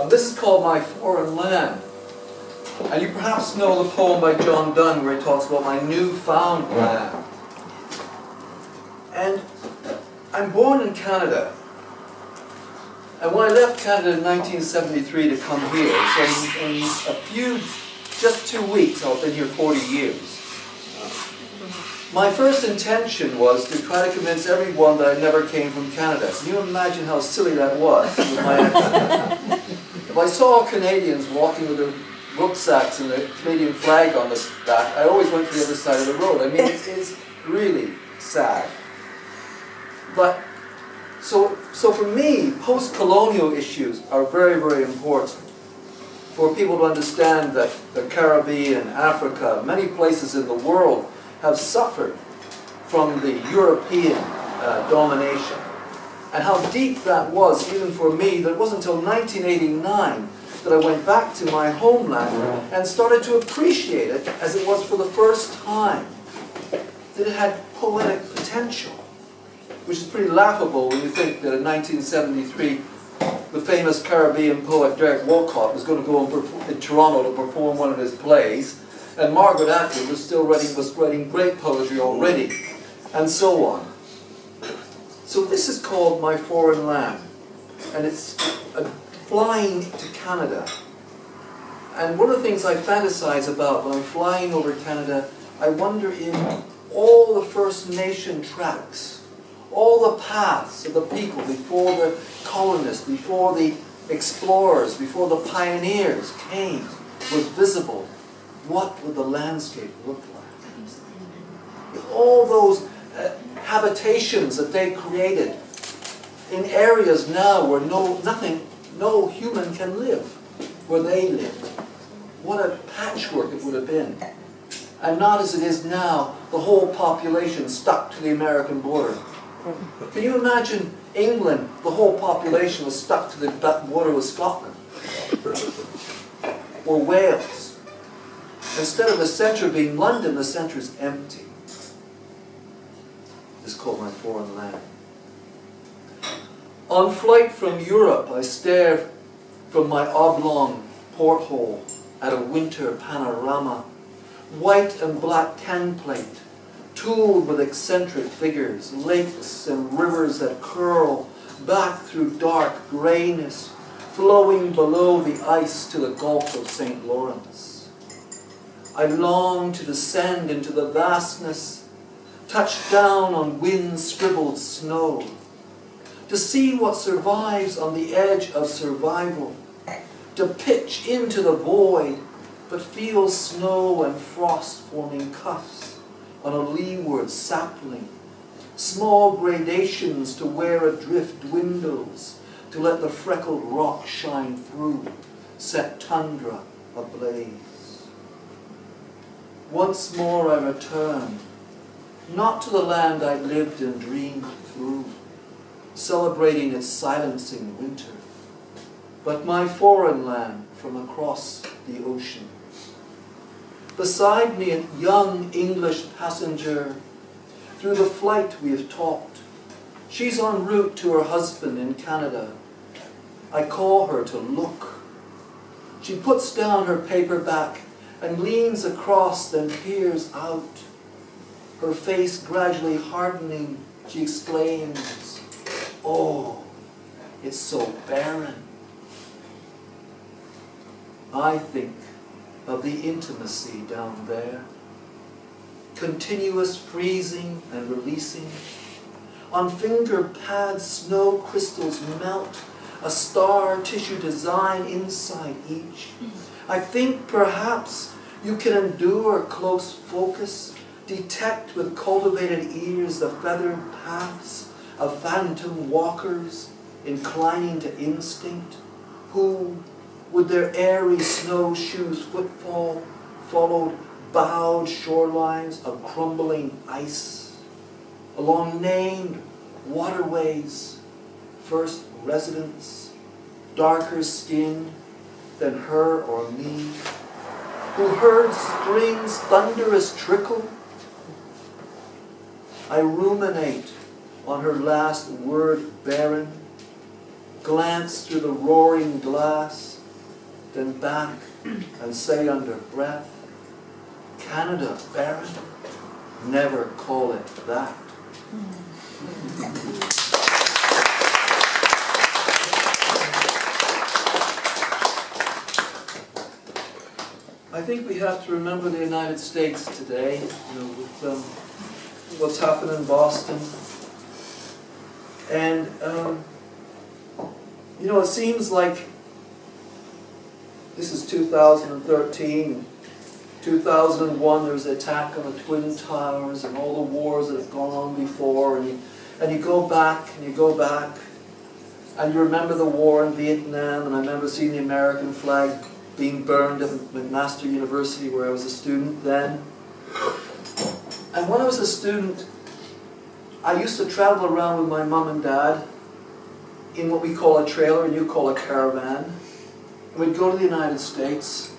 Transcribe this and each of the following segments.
This is called My Foreign Land. And you perhaps know the poem by John Donne where he talks about my newfound land. And I'm born in Canada. And when I left Canada in 1973 to come here, so in just 2 weeks, I've been here 40 years. My first intention was to try to convince everyone that I never came from Canada. Can you imagine how silly that was with my accent? If I saw Canadians walking with their rucksacks and the Canadian flag on the back, I always went to the other side of the road. I mean, it is really sad. But, so for me, post-colonial issues are very, very important for people to understand that the Caribbean, Africa, many places in the world have suffered from the European domination. And how deep that was, even for me, that it wasn't until 1989 that I went back to my homeland and started to appreciate it as it was for the first time, that it had poetic potential, which is pretty laughable when you think that in 1973, the famous Caribbean poet Derek Walcott was going to go in Toronto to perform one of his plays, and Margaret Atwood was writing great poetry already, and so on. So this is called My Foreign Land, and it's flying to Canada. And one of the things I fantasize about when I'm flying over Canada, I wonder if all the First Nation tracks, all the paths of the people before the colonists, before the explorers, before the pioneers came, was visible, what would the landscape look like? With all those habitations that they created in areas now where no human can live, where they lived. What a patchwork it would have been. And not as it is now, the whole population stuck to the American border. Can you imagine England, the whole population was stuck to the border with Scotland? Or Wales? Instead of the centre being London, the centre is empty. This is called My Foreign Land. On flight from Europe, I stare from my oblong porthole at a winter panorama, white and black tinplate, tooled with eccentric figures, lakes and rivers that curl back through dark greyness, flowing below the ice to the Gulf of St. Lawrence. I long to descend into the vastness, touch down on wind-scribbled snow, to see what survives on the edge of survival, to pitch into the void, but feel snow and frost forming cuffs on a leeward sapling, small gradations to wear adrift windows, to let the freckled rock shine through, set tundra ablaze. Once more I return, not to the land I lived and dreamed through, celebrating its silencing winter, but my foreign land from across the ocean. Beside me a young English passenger, through the flight we have talked. She's en route to her husband in Canada. I call her to look. She puts down her paperback and leans across, then peers out. Her face gradually hardening, she exclaims, "Oh, it's so barren." I think of the intimacy down there. Continuous freezing and releasing. On finger pads, snow crystals melt, a star tissue design inside each. I think perhaps you can endure close focus, detect with cultivated ears the feathered paths of phantom walkers inclining to instinct, who, with their airy snowshoes footfall, followed bowed shorelines of crumbling ice, along named waterways, first residents, darker skinned than her or me, who heard spring's thunderous trickle. I ruminate on her last word barren. glance through the roaring glass, then back and say under breath, Canada, barren, never call it that. I think we have to remember the United States today, with what's happened in Boston. And, it seems like this is 2013. 2001, there was an attack on the Twin Towers and all the wars that have gone on before. And you go back, and you go back, and you remember the war in Vietnam, and I remember seeing the American flag being burned at McMaster University where I was a student then. And when I was a student, I used to travel around with my mom and dad in what we call a trailer and you call a caravan. And we'd go to the United States,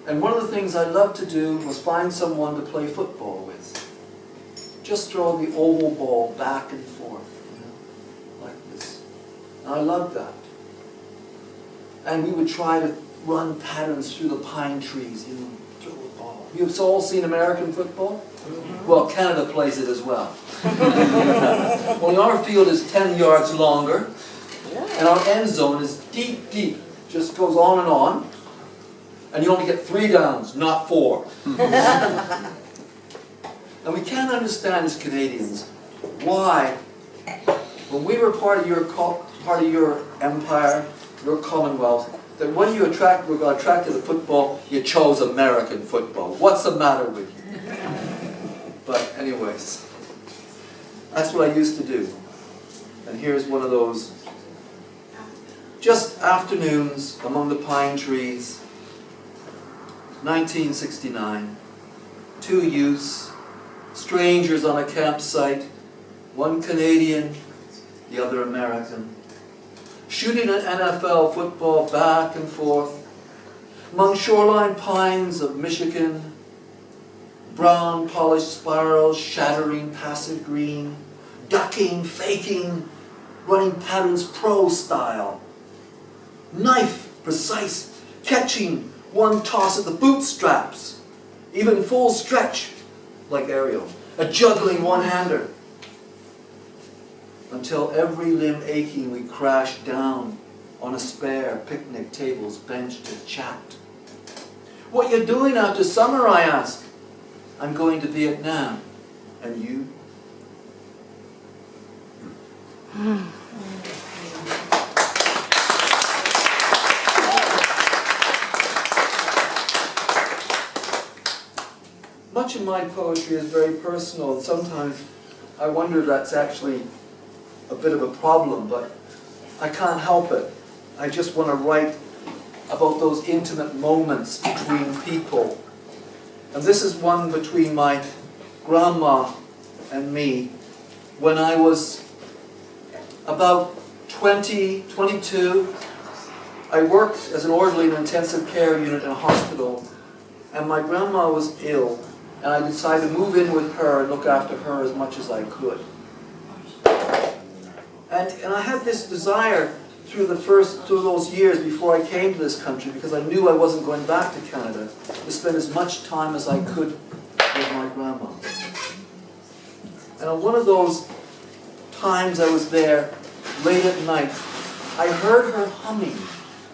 and one of the things I loved to do was find someone to play football with. Just throw the oval ball back and forth, like this. And I loved that. And we would try to run patterns through the pine trees, throw the ball. You've all seen American football? Well, Canada plays it as well. Only our field is 10 yards longer, and our end zone is deep, deep. Just goes on, and you only get 3 downs, not 4. And we can't understand as Canadians why, when we were part of your empire, your Commonwealth, that when you were attracted to football, you chose American football. What's the matter with you? But anyways, that's what I used to do. And here's one of those. Just afternoons among the pine trees, 1969, 2 youths, strangers on a campsite, one Canadian, the other American, shooting an NFL football back and forth among shoreline pines of Michigan, brown polished spirals shattering passive green, ducking, faking, running patterns pro style, knife precise, catching one toss at the bootstraps, even full stretch like Ariel, a juggling one-hander, until every limb aching we crashed down on a spare picnic table's bench to chat. What you doing after summer, I asked. I'm going to Vietnam. And you? Much of my poetry is very personal, and sometimes I wonder if that's actually a bit of a problem, but I can't help it. I just want to write about those intimate moments between people. And this is one between my grandma and me when I was about 20, 22. I worked as an orderly in an intensive care unit in a hospital, and my grandma was ill, and I decided to move in with her and look after her as much as I could. And I had this desire through those years before I came to this country, because I knew I wasn't going back to Canada, to spend as much time as I could with my grandma. And on one of those times I was there, late at night, I heard her humming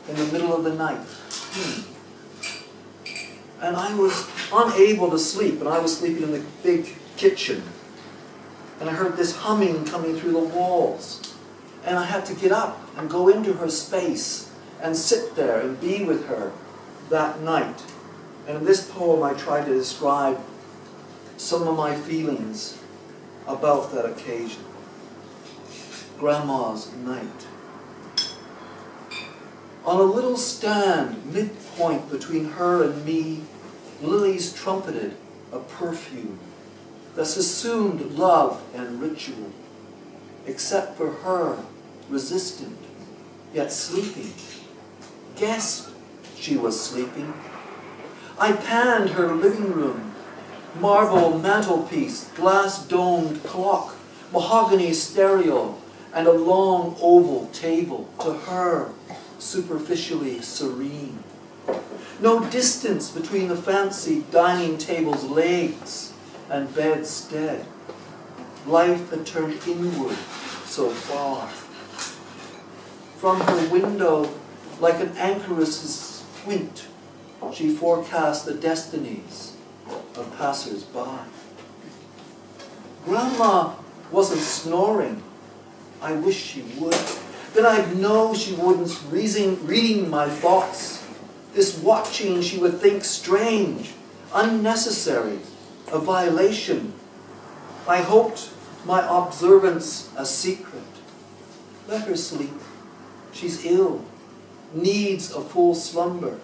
in the middle of the night. And I was unable to sleep, and I was sleeping in the big kitchen. And I heard this humming coming through the walls. And I had to get up and go into her space and sit there and be with her that night. And in this poem I try to describe some of my feelings about that occasion. Grandma's night. On a little stand, midpoint between her and me, lilies trumpeted a perfume that assumed love and ritual, except for her, resistant, yet sleeping. Guessed she was sleeping. I panned her living room, marble mantelpiece, glass-domed clock, mahogany stereo, and a long oval table, to her superficially serene. No distance between the fancy dining table's legs and bedstead. Life had turned inward so far. From her window, like an anchoress's squint, she forecast the destinies of passers-by. Grandma wasn't snoring. I wish she would. Then I'd know she wasn't reading my thoughts. This watching she would think strange, unnecessary, a violation. I hoped my observance a secret. Let her sleep. She's ill, needs a full slumber,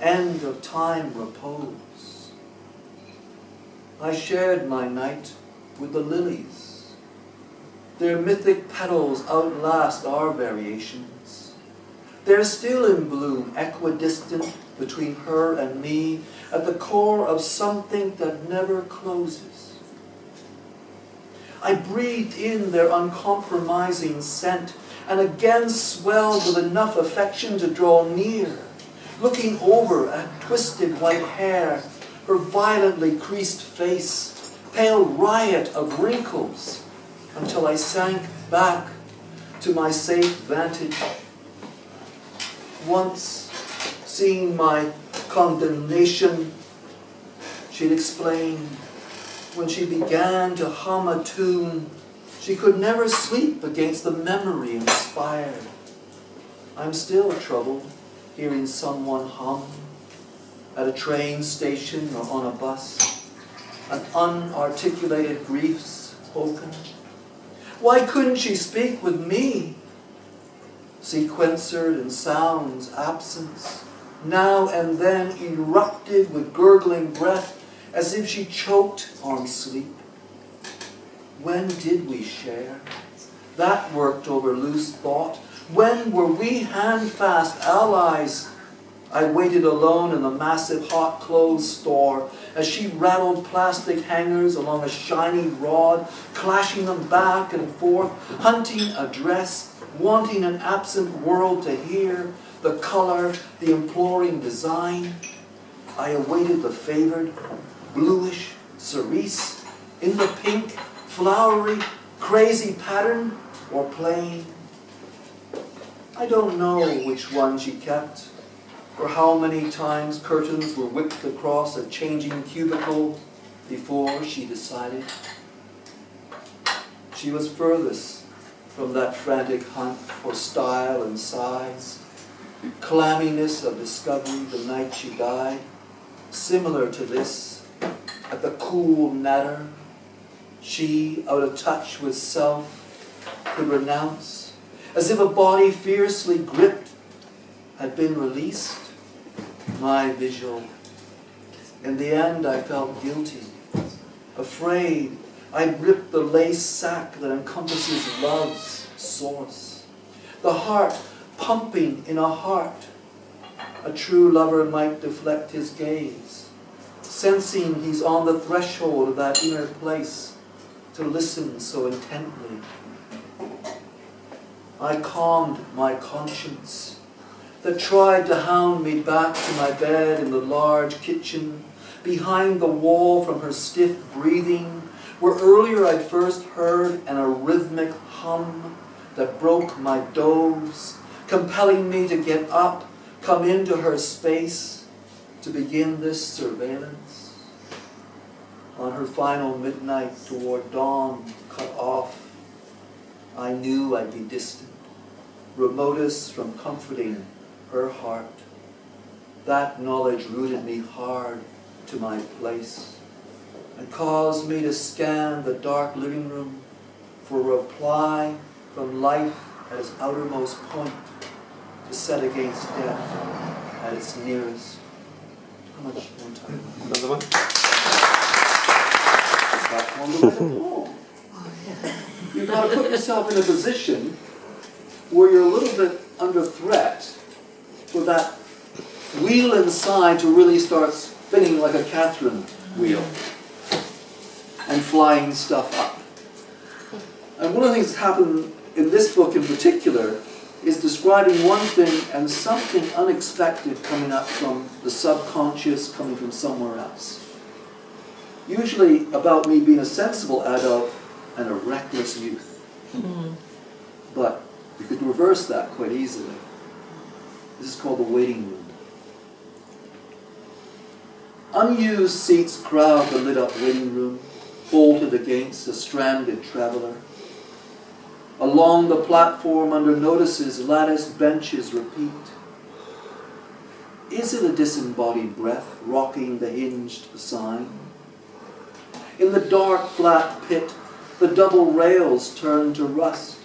end of time repose. I shared my night with the lilies. Their mythic petals outlast our variations. They're still in bloom, equidistant between her and me, at the core of something that never closes. I breathed in their uncompromising scent, and again swelled with enough affection to draw near, looking over at twisted white hair, her violently creased face, pale riot of wrinkles, until I sank back to my safe vantage. Once, seeing my condemnation, she'd explained, when she began to hum a tune, she could never sleep against the memory inspired. I'm still troubled hearing someone hum at a train station or on a bus, an unarticulated grief spoken. Why couldn't she speak with me? Sequencered in sound's absence, now and then erupted with gurgling breath as if she choked on sleep. When did we share? That worked over loose thought. When were we hand-fast allies? I waited alone in the massive hot clothes store as she rattled plastic hangers along a shiny rod, clashing them back and forth, hunting a dress, wanting an absent world to hear, the color, the imploring design. I awaited the favored, bluish cerise, in the pink, flowery, crazy pattern, or plain. I don't know which one she kept, or how many times curtains were whipped across a changing cubicle before she decided. She was furthest from that frantic hunt for style and size, clamminess of discovery the night she died, similar to this, at the cool natter, she, out of touch with self, could renounce, as if a body fiercely gripped had been released. My vigil. In the end, I felt guilty, afraid I'd ripped the lace sack that encompasses love's source. The heart pumping in a heart. A true lover might deflect his gaze, sensing he's on the threshold of that inner place, to listen so intently. I calmed my conscience that tried to hound me back to my bed in the large kitchen, behind the wall from her stiff breathing, where earlier I'd first heard an arrhythmic hum that broke my doze, compelling me to get up, come into her space, to begin this surveillance. On her final midnight toward dawn cut off, I knew I'd be distant, remotest from comforting her heart. That knowledge rooted me hard to my place and caused me to scan the dark living room for a reply from life at its outermost point, to set against death at its nearest. How much more time? Another one? Back on the poem. You've got to put yourself in a position where you're a little bit under threat for that wheel inside to really start spinning like a Catherine wheel and flying stuff up. And one of the things that's happened in this book in particular, is describing one thing and something unexpected coming up from the subconscious, coming from somewhere else. Usually about me being a sensible adult and a reckless youth. But you could reverse that quite easily. This is called the waiting room. Unused seats crowd the lit-up waiting room, bolted against a stranded traveller. Along the platform under notices, latticed benches repeat. Is it a disembodied breath rocking the hinged sign? In the dark, flat pit, the double rails turn to rust.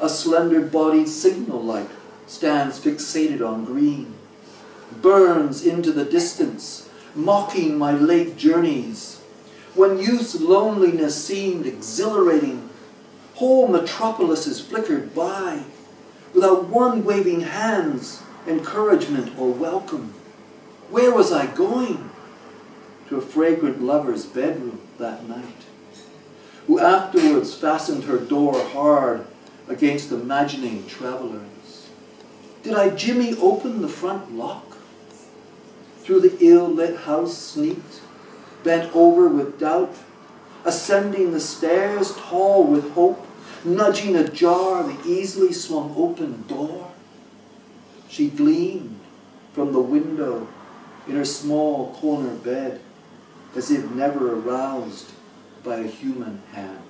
A slender-bodied signal light stands fixated on green, burns into the distance, mocking my late journeys. When youth's loneliness seemed exhilarating, whole metropolises flickered by, without one waving hand's encouragement or welcome. Where was I going? To a fragrant lover's bedroom that night, who afterwards fastened her door hard against imagining travelers. Did I jimmy open the front lock? Through the ill-lit house sneaked, bent over with doubt, ascending the stairs tall with hope, nudging ajar the easily swung open door. She gleamed from the window in her small corner bed, as if never aroused by a human hand.